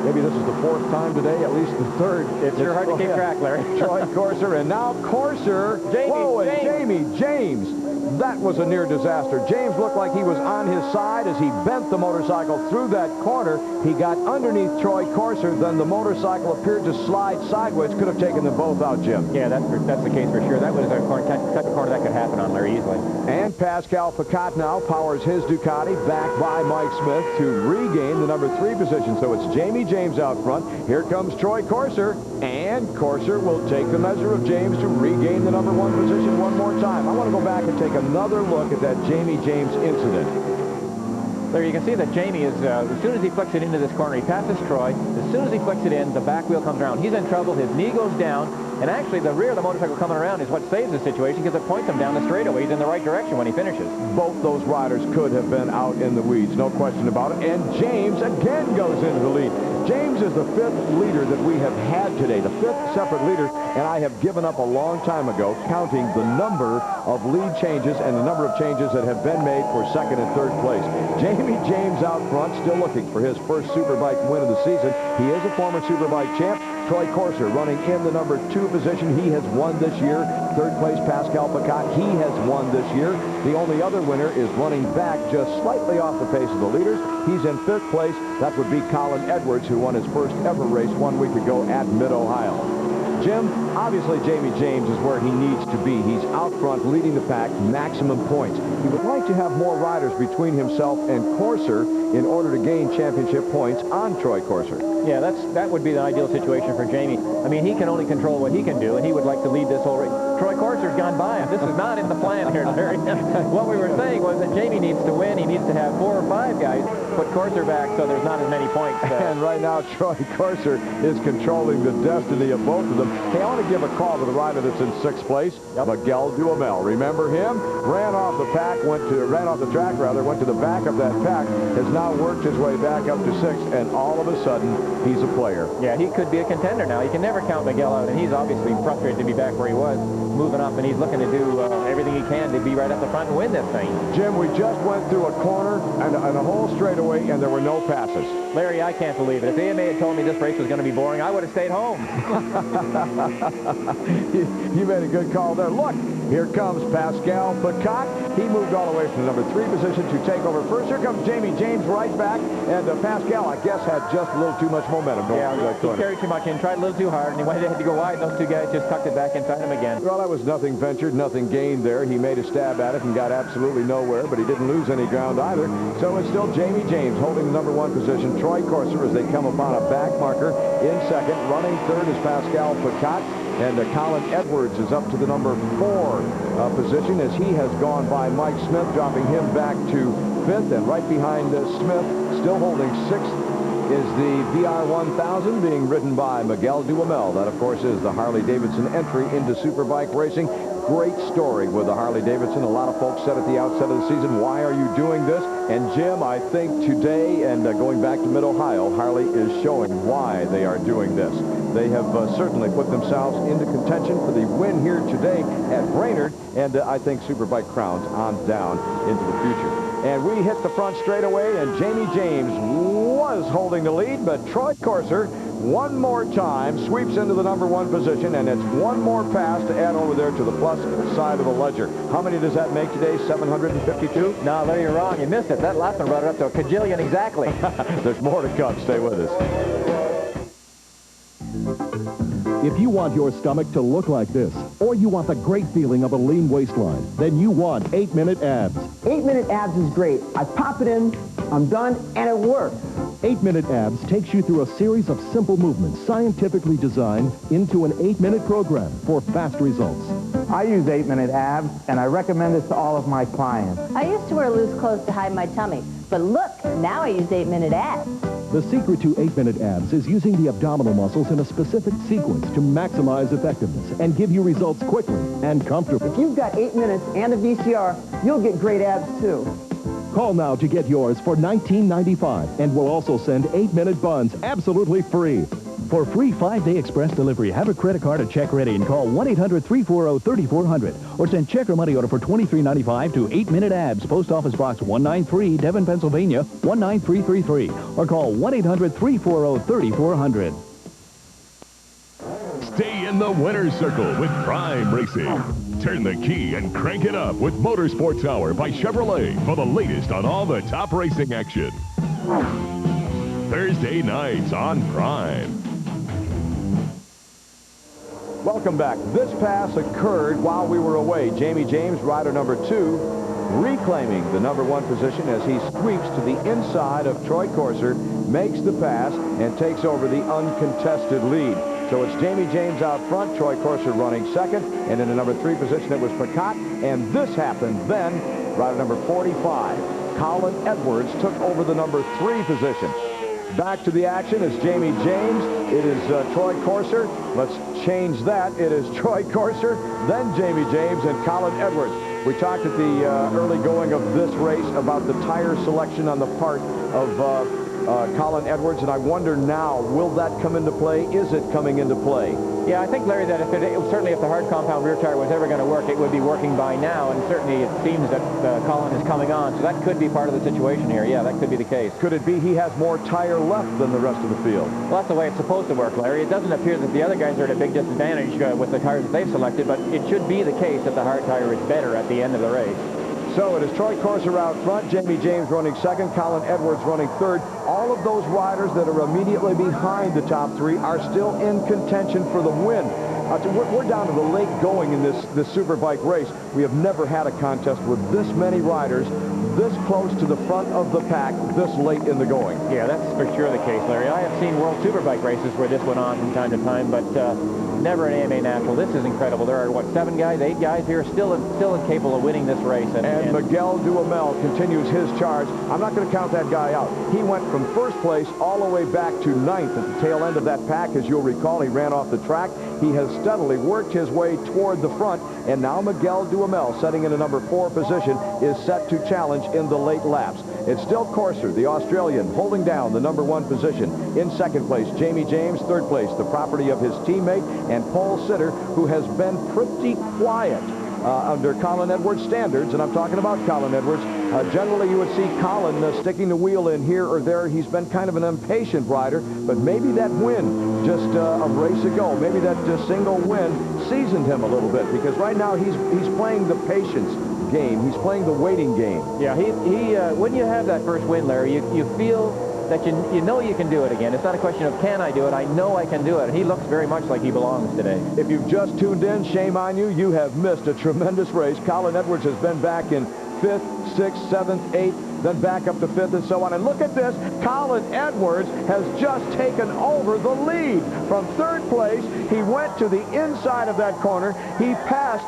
maybe this is the 4th time today, at least the 3rd. It's sure hard to keep track, Larry. Troy Corser, and now Corser. Jamie James. That was a near disaster. James looked like he was on his side as he bent the motorcycle through that corner. He got underneath Troy Corser, then the motorcycle appeared to slide sideways. Could have taken them both out, Jim. Yeah, that's the case for sure. That was a type of corner that could happen on Larry easily. And Pascal Picat now powers his Ducati back by Mike Smith to regain the number 3 position. So it's Jamie James out front. Here comes Troy Corser, and Corser will take the measure of James to regain the number 1 position one more time. I want to go back and take another look at that Jamie James incident. There you can see that Jamie is, as soon as he flicks it into this corner, he passes Troy. As soon as he flicks it in, the back wheel comes around. He's in trouble. His knee goes down. And actually, the rear of the motorcycle coming around is what saves the situation because it points him down the straightaway. He's in the right direction when he finishes. Both those riders could have been out in the weeds, no question about it. And James again goes into the lead. James is the 5th leader that we have had today, the 5th separate leader, and I have given up a long time ago counting the number of lead changes and the number of changes that have been made for 2nd and 3rd place. Jamie James out front, still looking for his first Superbike win of the season. He is a former Superbike champ. Troy Corser running in the number 2 position. He has won this year. Third place, Pascal Pacat. He has won this year. The only other winner is running back just slightly off the pace of the leaders. He's in 5th place. That would be Colin Edwards, who won his first ever race 1 week ago at Mid-Ohio. Jim, obviously Jamie James is where he needs to be. He's out front, leading the pack, maximum points. He would like to have more riders between himself and Corser in order to gain championship points on Troy Corser. Yeah, that would be the ideal situation for Jamie. I mean, he can only control what he can do, and he would like to lead this whole race. Troy Corser's gone by him. This is not in the plan here, Larry. What we were saying was that Jamie needs to win. He needs to have 4 or 5 guys put Corser back so there's not as many points. And right now, Troy Corser is controlling the destiny of both of them. Hey, I want to give a call to the rider that's in 6th place, Miguel Duhamel. Remember him? Ran off the track, went to the back of that pack, has now worked his way back up to 6th, and all of a sudden, he's a player. Yeah, he could be a contender now. You can never count Miguel out, and he's obviously frustrated to be back where he was, moving up, and he's looking to do everything he can to be right up the front and win this thing. Jim, we just went through a corner and a whole straightaway, and there were no passes. Larry, I can't believe it. If the AMA had told me this race was going to be boring, I would have stayed home. You made a good call there. Look, here comes Pascal Pacat. He moved all the way from the number 3 position to take over first. Here comes Jamie James right back, and Pascal, I guess, had just a little too much momentum. He carried too much in, tried a little too hard, and he had to go wide. Those 2 guys just tucked it back inside him again. Well, that was nothing ventured, nothing gained there. He made a stab at it and got absolutely nowhere, but he didn't lose any ground either. So it's still Jamie James holding the number 1 position. Troy Corser, as they come upon a back marker, in 2nd. Running 3rd is Pascal Pacat. And Colin Edwards is up to the number 4 position as he has gone by Mike Smith, dropping him back to 5th. And right behind Smith, still holding 6th, is the VR1000 being ridden by Miguel Duhamel. That, of course, is the Harley-Davidson entry into Superbike racing. Great story with the Harley-Davidson. A lot of folks said at the outset of the season, why are you doing this? And Jim, I think today, and going back to Mid-Ohio, Harley is showing why they are doing this. They have certainly put themselves into contention for the win here today at Brainerd, and I think Superbike crowns on down into the future. And we hit the front straightaway, and Jamie James was holding the lead, but Troy Corser, one more time, sweeps into the number 1 position, and it's 1 more pass to add over there to the plus side of the ledger. How many does that make today? 752? No, there you're wrong. You missed it. That last one brought it up to a cajillion exactly. There's more to come. Stay with us. If you want your stomach to look like this, or you want the great feeling of a lean waistline, then you want 8-Minute Abs. 8-Minute Abs is great. I pop it in, I'm done, and it works. 8-Minute Abs takes you through a series of simple movements scientifically designed into an 8-minute program for fast results. I use 8-Minute Abs, and I recommend this to all of my clients. I used to wear loose clothes to hide my tummy, but look, now I use 8-Minute Abs. The secret to 8-Minute Abs is using the abdominal muscles in a specific sequence to maximize effectiveness and give you results quickly and comfortably. If you've got 8 minutes and a VCR, you'll get great abs too. Call now to get yours for $19.95, and we'll also send 8-minute buns absolutely free. For free 5-day express delivery, have a credit card or check ready and call 1-800-340-3400 or send check or money order for $23.95 to 8-Minute Abs, Post Office Box 193, Devon, Pennsylvania 19333, or call 1-800-340-3400. Stay in the winner's circle with Prime Racing. Turn the key and crank it up with Motorsports Hour by Chevrolet for the latest on all the top racing action. Thursday nights on Prime. Welcome back. This pass occurred while we were away. Jamie James, rider number 2, reclaiming the number 1 position as he sweeps to the inside of Troy Corser, makes the pass, and takes over the uncontested lead. So it's Jamie James out front, Troy Corser running 2nd, and in the number 3 position it was Pacat. And this happened then, rider number 45, Colin Edwards, took over the number 3 position. Back to the action is Jamie James. It is Troy Corser. Let's change that. It is Troy Corser, then Jamie James, and Colin Edwards. We talked at the early going of this race about the tire selection on the part of Colin Edwards, and I wonder now, will that come into play? Is it coming into play? Yeah, I think, Larry, that certainly if the hard compound rear tire was ever going to work, it would be working by now, and certainly it seems that Colin is coming on, so that could be part of the situation here. Yeah, that could be the case. Could it be he has more tire left than the rest of the field? Well, that's the way it's supposed to work, Larry. It doesn't appear that the other guys are at a big disadvantage with the tires that they've selected, but it should be the case that the hard tire is better at the end of the race. So it is Troy Corser out front, Jamie James running second, Colin Edwards running third. All of those riders that are immediately behind the top three are still in contention for the win. We're down to the late going in this Superbike race. We have never had a contest with this many riders this close to the front of the pack this late in the going. Yeah, that's for sure the case, Larry. I have seen World Superbike races where this went on from time to time, but never an AMA National. This is incredible. There are, what, 7 guys, 8 guys here still capable of winning this race. And Miguel Duhamel continues his charge. I'm not going to count that guy out. He went from first place all the way back to 9th at the tail end of that pack. As you'll recall, he ran off the track. He has steadily worked his way toward the front, and now Miguel Duhamel, setting in a number 4 position, is set to challenge in the late laps. It's still Corser, the Australian, holding down the number 1 position. In second place, Jamie James. Third place, the property of his teammate, and Paul Sitter, who has been pretty quiet under Colin Edwards standards, and I'm talking about Colin Edwards. Generally, you would see Colin sticking the wheel in here or there. He's been kind of an impatient rider, but maybe that win just a race ago, maybe that single win seasoned him a little bit, because right now he's playing the patience game. He's playing the waiting game. Yeah, when you have that first win, Larry, you feel that you know you can do it again. It's not a question of can I do it, I know I can do it. And he looks very much like he belongs today. If you've just tuned in, shame on you. You have missed a tremendous race. Colin Edwards has been back in 5th, 6th, 7th, 8th, then back up to 5th and so on. And look at this. Colin Edwards has just taken over the lead. From 3rd place, he went to the inside of that corner. He passed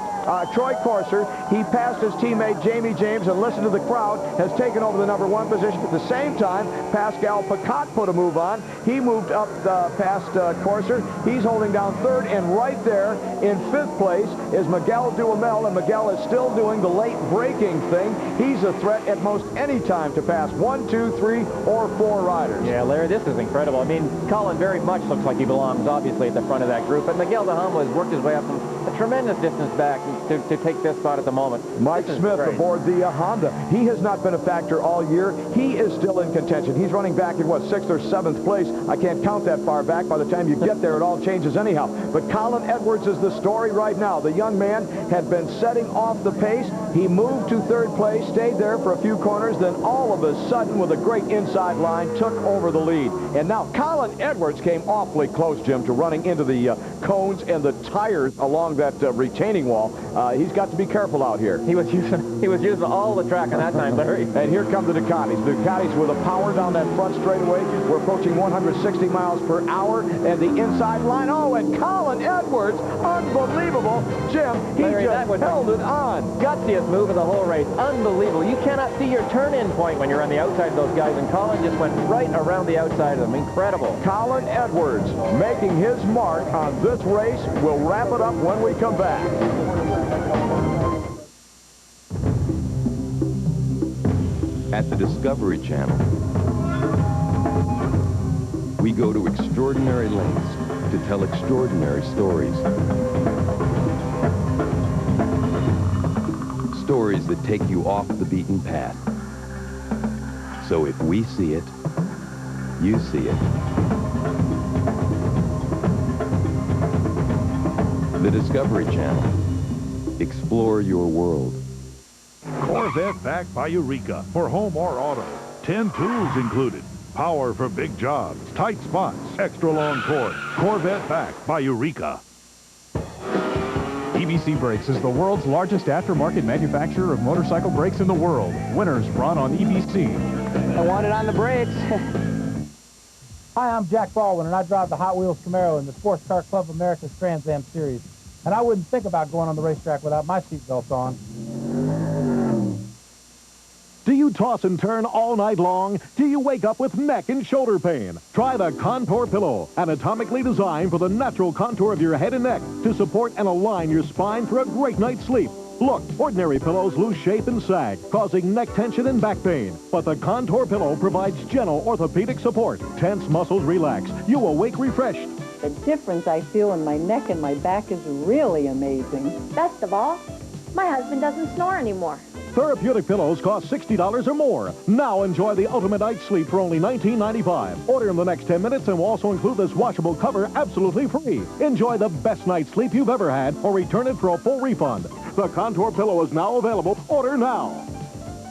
Troy Corser. He passed his teammate Jamie James, and listen to the crowd, has taken over the number 1 position. At the same time, Pascal Picotte put a move on. He moved up past Corser. He's holding down 3rd, and right there in 5th place is Miguel Duhamel, and Miguel is still doing the late braking thing. He's a threat at most any time to pass 1, 2, 3, or 4 riders. Yeah, Larry, this is incredible. I mean, Colin very much looks like he belongs, obviously, at the front of that group, but Miguel Duhamel has worked his way up from a tremendous distance back to take this spot at the moment. Mike Smith aboard the Honda. He has not been a factor all year. He is still in contention. He's running back in, what, 6th or 7th place. I can't count that far back. By the time you get there, it all changes anyhow. But Colin Edwards is the story right now. The young man had been setting off the pace. He moved to 3rd place, stayed there for a few corners, then all of a sudden, with a great inside line, took over the lead. And now Colin Edwards came awfully close, Jim, to running into the cones and the tires along that retaining wall. He's got to be careful out here. He was using all the track on that time, Larry. And here come the Ducatis. The Ducatis with a power down that front straightaway. We're approaching 160 miles per hour, and the inside line. Oh, and Colin Edwards, unbelievable. Jim, he Larry, just held it on. Gutsiest move of the whole race. Unbelievable. You cannot see your turn-in point when you're on the outside of those guys, and Colin just went right around the outside of them. Incredible. Colin Edwards making his mark on this race. We'll wrap it up when we come back. At the Discovery Channel, we go to extraordinary lengths to tell extraordinary stories. Stories that take you off the beaten path. So if we see it, you see it. The Discovery Channel. Explore your world. Corvette back by Eureka for home or auto. 10 tools included. Power for big jobs, tight spots, extra long cord. Corvette back by Eureka. EBC Brakes is the world's largest aftermarket manufacturer of motorcycle brakes in the world. Winners run on EBC. I want it on the brakes. Hi, I'm Jack Baldwin, and I drive the Hot Wheels Camaro in the Sports Car Club of America's Trans Am Series. And I wouldn't think about going on the racetrack without my seatbelt on. Do you toss and turn all night long? Do you wake up with neck and shoulder pain? Try the Contour Pillow, anatomically designed for the natural contour of your head and neck to support and align your spine for a great night's sleep. Look, ordinary pillows lose shape and sag, causing neck tension and back pain. But the Contour pillow provides gentle orthopedic support. Tense muscles relax. You awake refreshed. The difference I feel in my neck and my back is really amazing. Best of all, my husband doesn't snore anymore. Therapeutic pillows cost $60 or more. Now enjoy the ultimate night's sleep for only $19.95. Order in the next 10 minutes and we'll also include this washable cover absolutely free. Enjoy the best night's sleep you've ever had or return it for a full refund. The Contour pillow is now available. Order now.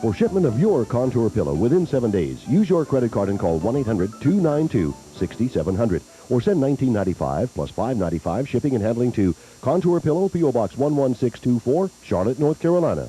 For shipment of your Contour pillow within 7 days, use your credit card and call 1-800-292-6700 or send $19.95 plus $5.95 shipping and handling to Contour Pillow, P.O. Box 11624, Charlotte, North Carolina.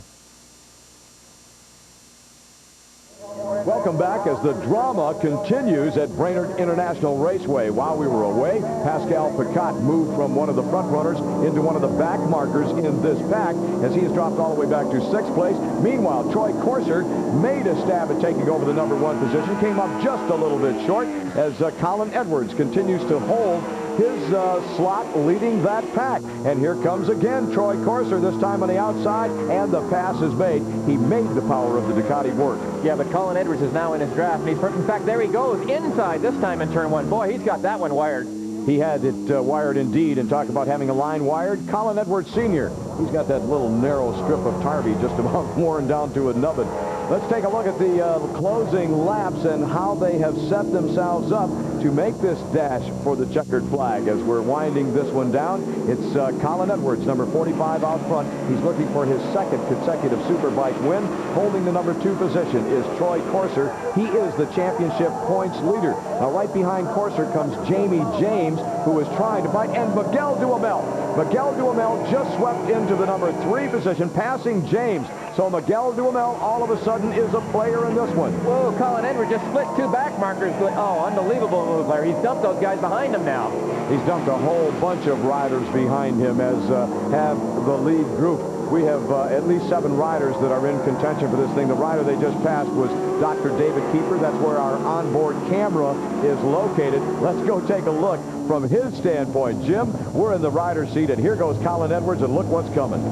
Welcome back as the drama continues at Brainerd International Raceway. While we were away, Pascal Picotte moved from one of the front runners into one of the back markers in this pack as he has dropped all the way back to 6th place. Meanwhile, Troy Corser made a stab at taking over the number 1 position, came up just a little bit short as Colin Edwards continues to hold his slot leading that pack. And here comes again Troy Corser, this time on the outside, and the pass is made. He made the power of the Ducati work. Yeah, but Colin Edwards is now in his draft, and in fact, there he goes, inside this time in turn 1. Boy, he's got that one wired. He had it wired indeed, and talk about having a line wired. Colin Edwards Sr., he's got that little narrow strip of Tarby just about worn down to a nubbin. Let's take a look at the closing laps and how they have set themselves up to make this dash for the checkered flag. As we're winding this one down, it's Colin Edwards, number 45 out front. He's looking for his 2nd consecutive Superbike win. Holding the number 2 position is Troy Corser. He is the championship points leader. Now, right behind Corser comes Jamie James, who is trying to fight, and Miguel Duhamel. Miguel Duhamel just swept into the number 3 position, passing James. So Miguel Duhamel all of a sudden is a player in this one. Whoa, Colin Edwards just split 2 back markers. Oh, unbelievable move, Larry. He's dumped those guys behind him now. He's dumped a whole bunch of riders behind him, as have the lead group. We have at least 7 riders that are in contention for this thing. The rider they just passed was Dr. David Keeper. That's where our onboard camera is located. Let's go take a look from his standpoint. Jim, we're in the rider's seat, and here goes Colin Edwards, and look what's coming.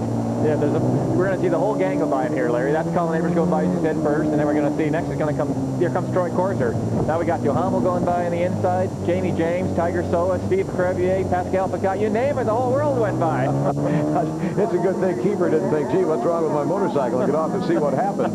Yeah, we're going to see the whole gang go by in here, Larry. That's Colin Edwards going by, as you said, first, and then we're going to see next is going to come, here comes Troy Corser. Now we got Duhamel going by on the inside, Jamie James, Tiger Soa, Steve Crevier, Pascal Picotte, you name it, the whole world went by. It's a good thing Keeper didn't think, gee, what's wrong with my motorcycle, and get off and see what happened.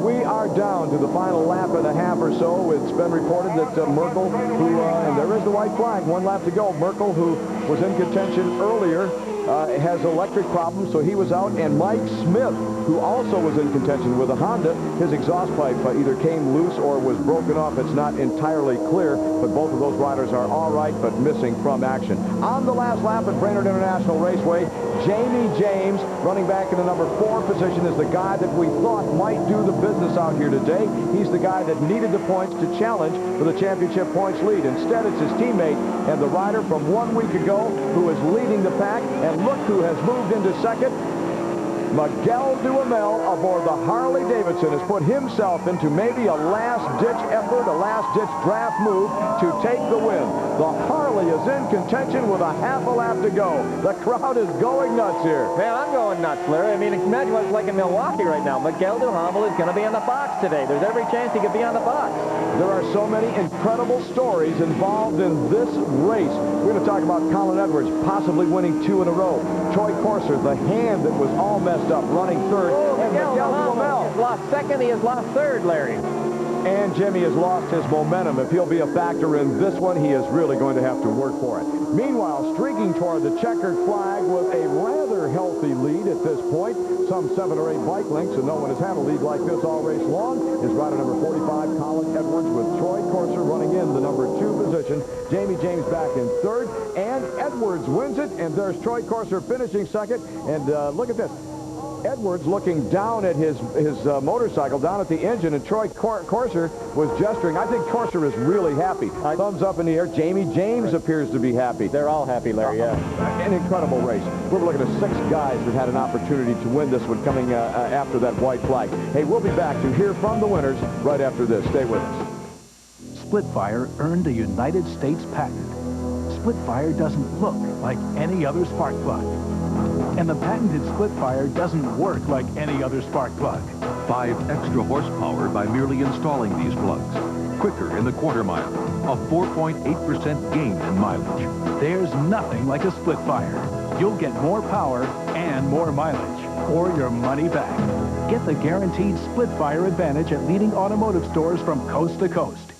We are down to the final lap and a half or so. It's been reported that Merkel, who, and there is the white flag, 1 lap to go, Merkel, who was in contention earlier, has electric problems, so he was out. And Mike Smith, who also was in contention with a Honda, his exhaust pipe either came loose or was broken off. It's not entirely clear, but both of those riders are all right, but missing from action. On the last lap at Brainerd International Raceway, Jamie James, running back in the number 4 position, is the guy that we thought might do the business out here today. He's the guy that needed the points to challenge for the championship points lead. Instead, it's his teammate and the rider from 1 week ago who is leading the pack. And look who has moved into 2nd. Miguel Duhamel aboard the Harley Davidson has put himself into maybe a last-ditch effort, a last-ditch draft move to take the win. The Harley is in contention with a half a lap to go. The crowd is going nuts here. Man, I'm going nuts, Larry. I mean, imagine what it's like in Milwaukee right now. Miguel Duhamel is going to be in the box today. There's every chance he could be on the box. There are so many incredible stories involved in this race. We're going to talk about Colin Edwards possibly winning 2 in a row. Troy Corser, the hand that was all messed up, running 3rd. Oh, and Miguel Duhamel has lost 2nd. He has lost 3rd, Larry. And Jimmy has lost his momentum. If he'll be a factor in this one, he is really going to have to work for it. Meanwhile, streaking toward the checkered flag with a rather healthy lead at this point, some 7 or 8 bike lengths, and no one has had a lead like this all race long, is rider number 45, Colin Edwards, with Troy Corser running in the number 2 position. Jamie James back in 3rd, and Edwards wins it, and there's Troy Corser finishing 2nd. And look at this. Edwards looking down at his motorcycle, down at the engine, and Troy Corser was gesturing. I think Corser is really happy. Thumbs up in the air. Jamie James appears to be happy. They're all happy, Larry, yeah. An incredible race. We're looking at 6 guys that had an opportunity to win this one coming after that white flag. Hey, we'll be back to hear from the winners right after this. Stay with us. Splitfire earned a United States patent. Splitfire doesn't look like any other spark plug. And the patented split fire doesn't work like any other spark plug. 5 extra horsepower by merely installing these plugs. Quicker in the quarter mile. A 4.8% gain in mileage. There's nothing like a split fire. You'll get more power and more mileage, or your money back. Get the guaranteed split fire advantage at leading automotive stores from coast to coast.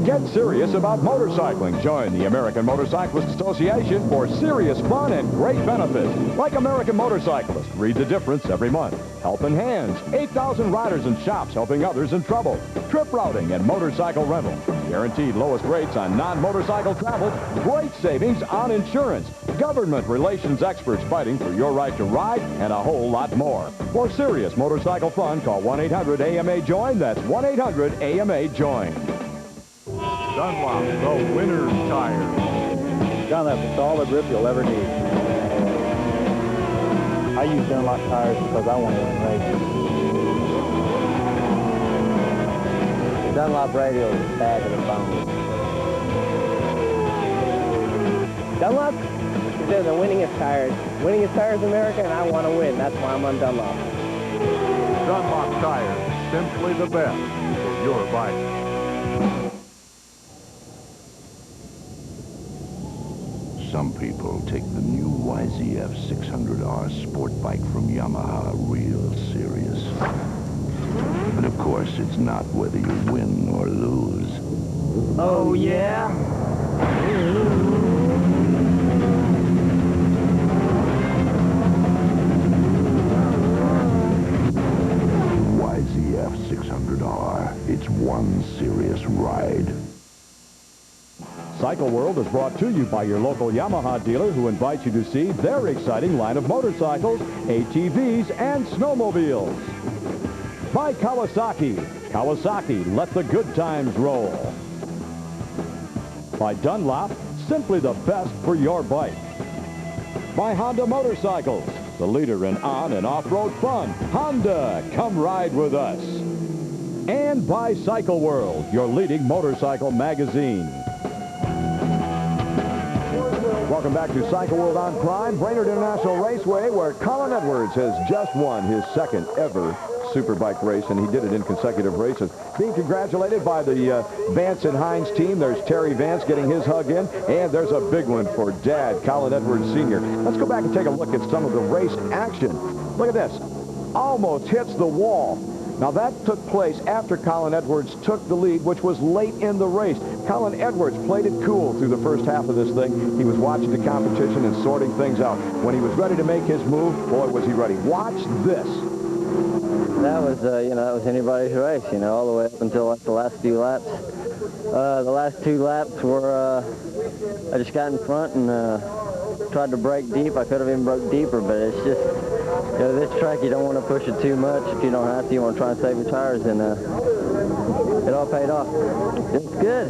Get serious about motorcycling. Join the American Motorcyclist Association for serious fun and great benefits. Like American Motorcyclist, read the difference every month. Helping Hands, 8,000 riders and shops helping others in trouble. Trip routing and motorcycle rental. Guaranteed lowest rates on non-motorcycle travel. Great savings on insurance. Government relations experts fighting for your right to ride, and a whole lot more. For serious motorcycle fun, call 1-800-AMA-JOIN. That's 1-800-AMA-JOIN. Dunlop, the winner's tire. Dunlop, the solid grip you'll ever need. I use Dunlop tires because I want to win races. Dunlop radial is a bag of the bone. Dunlop is the winningest tires. Winningest tires in America, and I want to win. That's why I'm on Dunlop. Dunlop tires, simply the best for your bike. Some people take the new YZF 600R sport bike from Yamaha real serious. But of course, it's not whether you win or lose. Oh, yeah? YZF 600R. It's one serious ride. Cycle World is brought to you by your local Yamaha dealer, who invites you to see their exciting line of motorcycles, ATVs, and snowmobiles. By Kawasaki. Kawasaki, let the good times roll. By Dunlop, simply the best for your bike. By Honda Motorcycles, the leader in on and off-road fun. Honda, come ride with us. And by Cycle World, your leading motorcycle magazine. Welcome back to Cycle World on Prime, Brainerd International Raceway, where Colin Edwards has just won his second ever Superbike race, and he did it in consecutive races. Being congratulated by the Vance and Hines team. There's Terry Vance getting his hug in, and there's a big one for Dad, Colin Edwards Sr. Let's go back and take a look at some of the race action. Look at this. Almost hits the wall. Now, that took place after Colin Edwards took the lead, which was late in the race. Colin Edwards played it cool through the first half of this thing. He was watching the competition and sorting things out. When he was ready to make his move, boy, was he ready. Watch this. That was, that was anybody's race, all the way up until like the last few laps. The last 2 laps were, I just got in front and tried to break deep. I could have even broke deeper, but it's just, this track, you don't want to push it too much. If you don't have to, you want to try and save your tires, and it all paid off. It's good.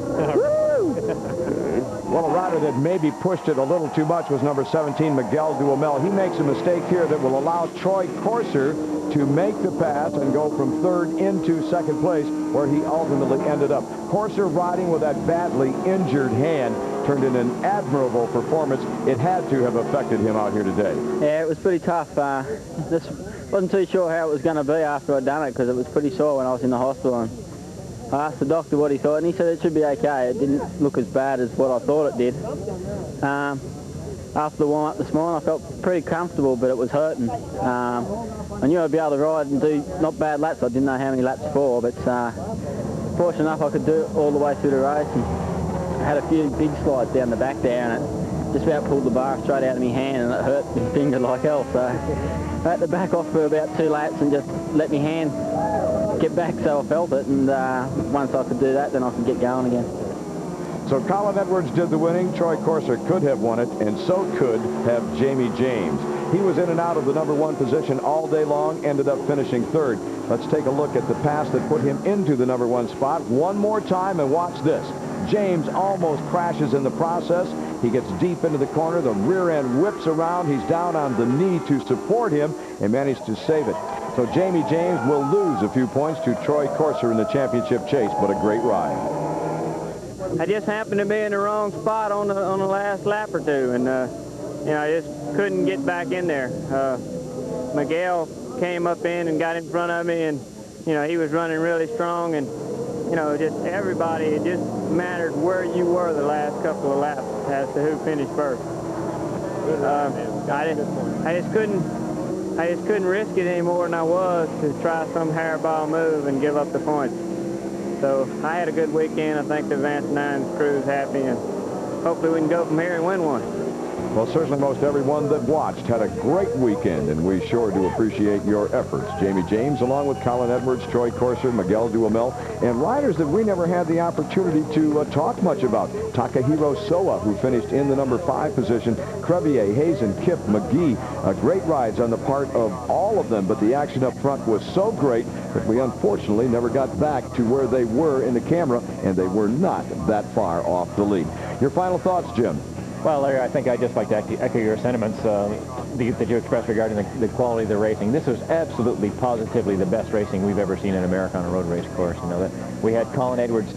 Well, a rider that maybe pushed it a little too much was number 17, Miguel Duhamel. He makes a mistake here that will allow Troy Corser to make the pass and go from 3rd into 2nd place, where he ultimately ended up. Corser, riding with that badly injured hand, turned in an admirable performance. It had to have affected him out here today. Yeah, it was pretty tough. Just wasn't too sure how it was going to be after I'd done it, because it was pretty sore when I was in the hospital. And I asked the doctor what he thought, and he said it should be okay. It didn't look as bad as what I thought it did. After the warm-up this morning, I felt pretty comfortable, but it was hurting. I knew I'd be able to ride and do not bad laps. I didn't know how many laps for, but fortunate enough I could do it all the way through the race. And I had a few big slides down the back there, and it just about pulled the bar straight out of my hand, and it hurt my finger like hell. So I had to back off for about 2 laps and just let my hand get back so I felt it. And once I could do that, then I could get going again. So Colin Edwards did the winning. Troy Corser could have won it, and so could have Jamie James. He was in and out of the number 1 position all day long, ended up finishing 3rd. Let's take a look at the pass that put him into the number 1 spot one more time, and watch this. James almost crashes in the process. He gets deep into the corner. The rear end whips around. He's down on the knee to support him and managed to save it. So Jamie James will lose a few points to Troy Corser in the championship chase, but a great ride. I just happened to be in the wrong spot on the last lap or two, and I just couldn't get back in there. Miguel came up in and got in front of me, and, you know, he was running really strong, and, you know, just everybody, it just mattered where you were the last couple of laps as to who finished first. I just couldn't risk it any more than I was to try some hairball move and give up the points. So I had a good weekend. I think the Advanced Nines crew's happy, and hopefully we can go from here and win one. Well, certainly most everyone that watched had a great weekend, and we sure do appreciate your efforts. Jamie James, along with Colin Edwards, Troy Corser, Miguel Duhamel, and riders that we never had the opportunity to talk much about. Takahiro Soa, who finished in the number 5 position, Crevier, Hazen, Kip, McGee. Great rides on the part of all of them, but the action up front was so great that we unfortunately never got back to where they were in the camera, and they were not that far off the lead. Your final thoughts, Jim? Well, Larry, I think I'd just like to echo your sentiments that you expressed regarding the quality of the racing. This was absolutely, positively the best racing we've ever seen in America on a road race course. You know, that we had Colin Edwards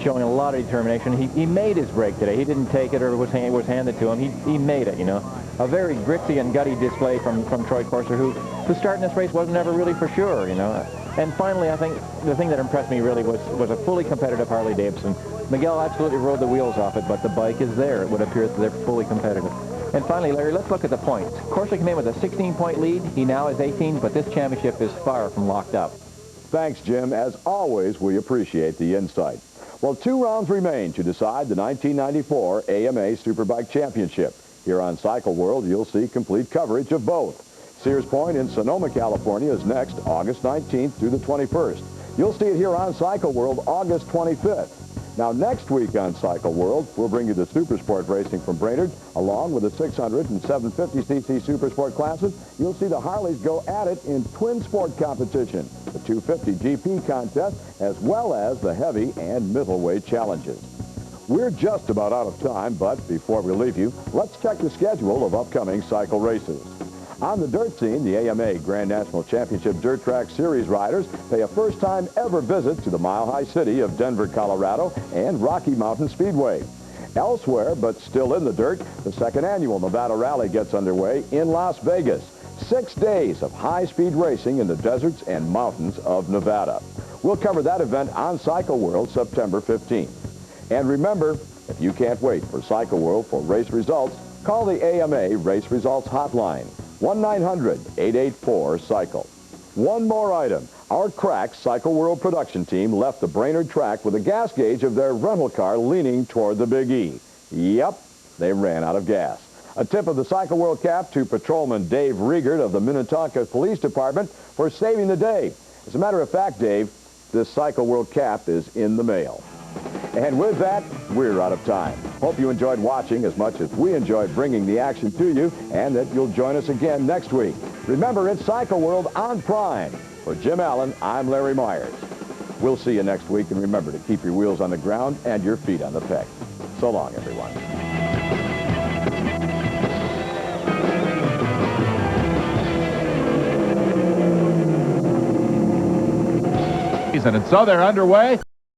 showing a lot of determination. He made his break today. He didn't take it or it was handed to him. He made it, you know. A very gritty and gutty display from Troy Corser, who starting this race wasn't ever really for sure, you know. And finally, I think the thing that impressed me really was a fully competitive Harley Davidson. Miguel absolutely rode the wheels off it, but the bike is there. It would appear that they're fully competitive. And finally, Larry, let's look at the points. Corser came in with a 16-point lead. He now has 18, but this championship is far from locked up. Thanks, Jim. As always, we appreciate the insight. Well, 2 rounds remain to decide the 1994 AMA Superbike Championship. Here on Cycle World, you'll see complete coverage of both. Sears Point in Sonoma, California is next, August 19th through the 21st. You'll see it here on Cycle World, August 25th. Now, next week on Cycle World, we'll bring you the Supersport racing from Brainerd, along with the 600 and 750cc Supersport classes. You'll see the Harleys go at it in twin sport competition, the 250 GP contest, as well as the heavy and middleweight challenges. We're just about out of time, but before we leave you, let's check the schedule of upcoming cycle races. On the dirt scene, the AMA Grand National Championship Dirt Track Series riders pay a first-time ever visit to the mile-high city of Denver, Colorado, and Rocky Mountain Speedway. Elsewhere, but still in the dirt, the second annual Nevada Rally gets underway in Las Vegas. 6 days of high-speed racing in the deserts and mountains of Nevada. We'll cover that event on Cycle World September 15th. And remember, if you can't wait for Cycle World for race results, call the AMA Race Results Hotline. 1-900-884-CYCLE. One more item. Our crack Cycle World production team left the Brainerd track with a gas gauge of their rental car leaning toward the Big E. Yep, they ran out of gas. A tip of the Cycle World cap to Patrolman Dave Riegert of the Minnetonka Police Department for saving the day. As a matter of fact, Dave, this Cycle World cap is in the mail. And with that, we're out of time. Hope you enjoyed watching as much as we enjoyed bringing the action to you, and that you'll join us again next week. Remember, it's Cycle World on Prime. For Jim Allen, I'm Larry Myers. We'll see you next week, and remember to keep your wheels on the ground and your feet on the peg. So long, everyone. And so they're underway.